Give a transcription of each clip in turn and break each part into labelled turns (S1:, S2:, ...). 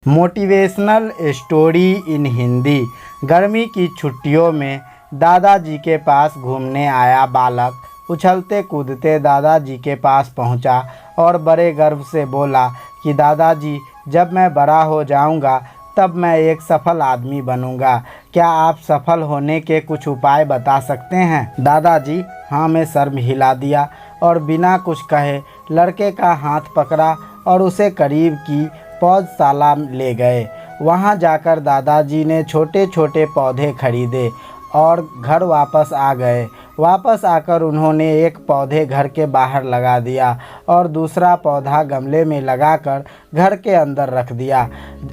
S1: Motivational story in Hindi. गर्मी की छुट्टियों में दादाजी के पास घूमने आया बालक उछलते कूदते दादाजी के पास पहुंचा और बड़े गर्व से बोला कि दादाजी, जब मैं बड़ा हो जाऊंगा तब मैं एक सफल आदमी बनूंगा। क्या आप सफल होने के कुछ उपाय बता सकते हैं? दादाजी हाँ में सर हिला दिया और बिना कुछ कहे लड़के का हाथ पकड़ा और उसे करीब की पौधशाला ले गए। वहां जाकर दादाजी ने छोटे छोटे पौधे खरीदे और घर वापस आ गए। वापस आकर उन्होंने एक पौधे घर के बाहर लगा दिया और दूसरा पौधा गमले में लगाकर घर के अंदर रख दिया।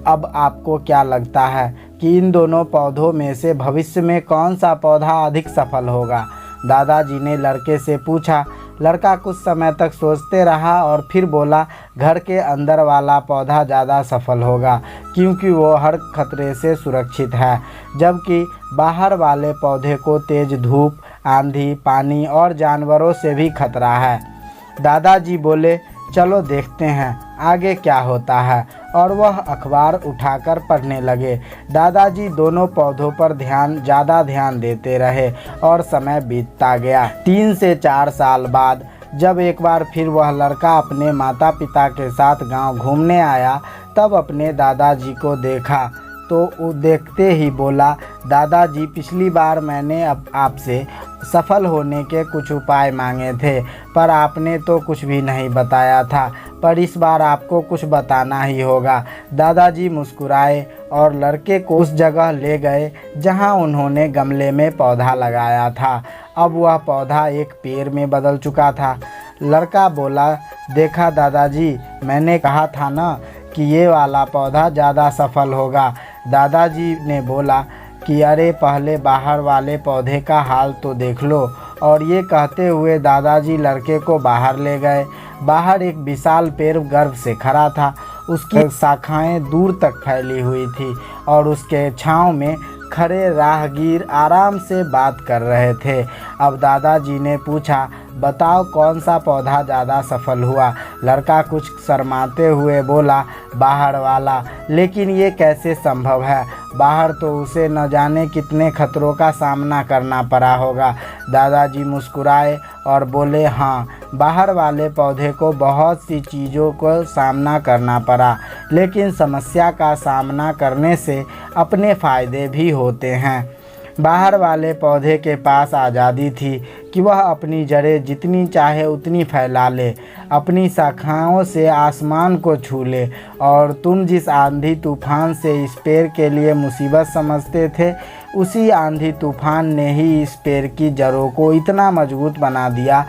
S1: अब आपको क्या लगता है कि इन दोनों पौधों में से भविष्य में कौन सा पौधा अधिक सफल होगा? दादाजी ने लड़के से पूछा। लड़का कुछ समय तक सोचते रहा और फिर बोला, घर के अंदर वाला पौधा ज़्यादा सफल होगा क्योंकि वो हर खतरे से सुरक्षित है, जबकि बाहर वाले पौधे को तेज धूप, आंधी, पानी और जानवरों से भी खतरा है। दादाजी बोले, चलो देखते हैं आगे क्या होता है, और वह अखबार उठाकर पढ़ने लगे। दादाजी दोनों पौधों पर ज़्यादा ध्यान देते रहे और समय बीतता गया। 3 से 4 साल बाद जब एक बार फिर वह लड़का अपने माता पिता के साथ गांव घूमने आया, तब अपने दादाजी को देखा तो वो देखते ही बोला, दादाजी, पिछली बार मैंने आपसे सफल होने के कुछ उपाय मांगे थे, पर आपने तो कुछ भी नहीं बताया था, पर इस बार आपको कुछ बताना ही होगा। दादाजी मुस्कुराए और लड़के को उस जगह ले गए जहां उन्होंने गमले में पौधा लगाया था। अब वह पौधा एक पेड़ में बदल चुका था। लड़का बोला, देखा दादाजी, मैंने कहा था ना कि ये वाला पौधा ज़्यादा सफल होगा। दादाजी ने बोला कि अरे पहले बाहर वाले पौधे का हाल तो देख लो, और ये कहते हुए दादाजी लड़के को बाहर ले गए। बाहर एक विशाल पेड़ गर्व से खड़ा था। उसकी शाखाएं दूर तक फैली हुई थी और उसके छांव में खड़े राहगीर आराम से बात कर रहे थे। अब दादाजी ने पूछा, बताओ कौन सा पौधा ज़्यादा सफल हुआ? लड़का कुछ शर्माते हुए बोला, बाहर वाला। लेकिन ये कैसे संभव है? बाहर तो उसे न जाने कितने खतरों का सामना करना पड़ा होगा। दादाजी मुस्कुराए और बोले, हाँ, बाहर वाले पौधे को बहुत सी चीज़ों को सामना करना पड़ा, लेकिन समस्या का सामना करने से अपने फ़ायदे भी होते हैं। बाहर वाले पौधे के पास आज़ादी थी कि वह अपनी जड़ें जितनी चाहे उतनी फैला ले, अपनी शाखाओं से आसमान को छू ले, और तुम जिस आंधी तूफान से इस पेड़ के लिए मुसीबत समझते थे, उसी आंधी तूफान ने ही इस पेड़ की जड़ों को इतना मजबूत बना दिया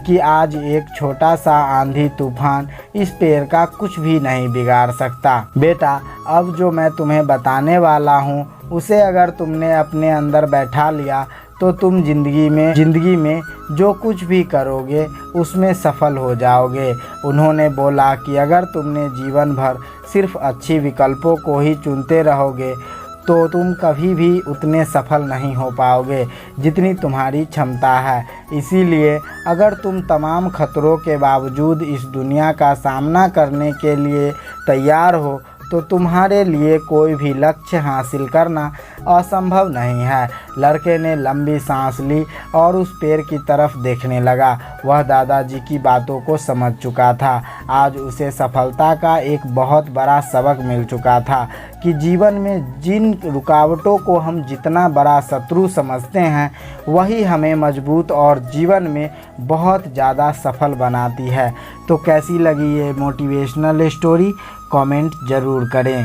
S1: कि आज एक छोटा सा आंधी तूफान इस पेड़ का कुछ भी नहीं बिगाड़ सकता। बेटा, अब जो मैं तुम्हें बताने वाला हूँ उसे अगर तुमने अपने अंदर बैठा लिया तो तुम जिंदगी में जो कुछ भी करोगे उसमें सफल हो जाओगे। उन्होंने बोला कि अगर तुमने जीवन भर सिर्फ अच्छी विकल्पों को ही चुनते रहोगे तो तुम कभी भी उतने सफल नहीं हो पाओगे जितनी तुम्हारी क्षमता है। इसीलिए अगर तुम तमाम खतरों के बावजूद इस दुनिया का सामना करने के लिए तैयार हो तो तुम्हारे लिए कोई भी लक्ष्य हासिल करना असंभव नहीं है। लड़के ने लंबी सांस ली और उस पेड़ की तरफ देखने लगा। वह दादाजी की बातों को समझ चुका था। आज उसे सफलता का एक बहुत बड़ा सबक मिल चुका था कि जीवन में जिन रुकावटों को हम जितना बड़ा शत्रु समझते हैं, वही हमें मजबूत और जीवन में बहुत ज़्यादा सफल बनाती है। तो कैसी लगी ये मोटिवेशनल स्टोरी? कमेंट ज़रूर करें।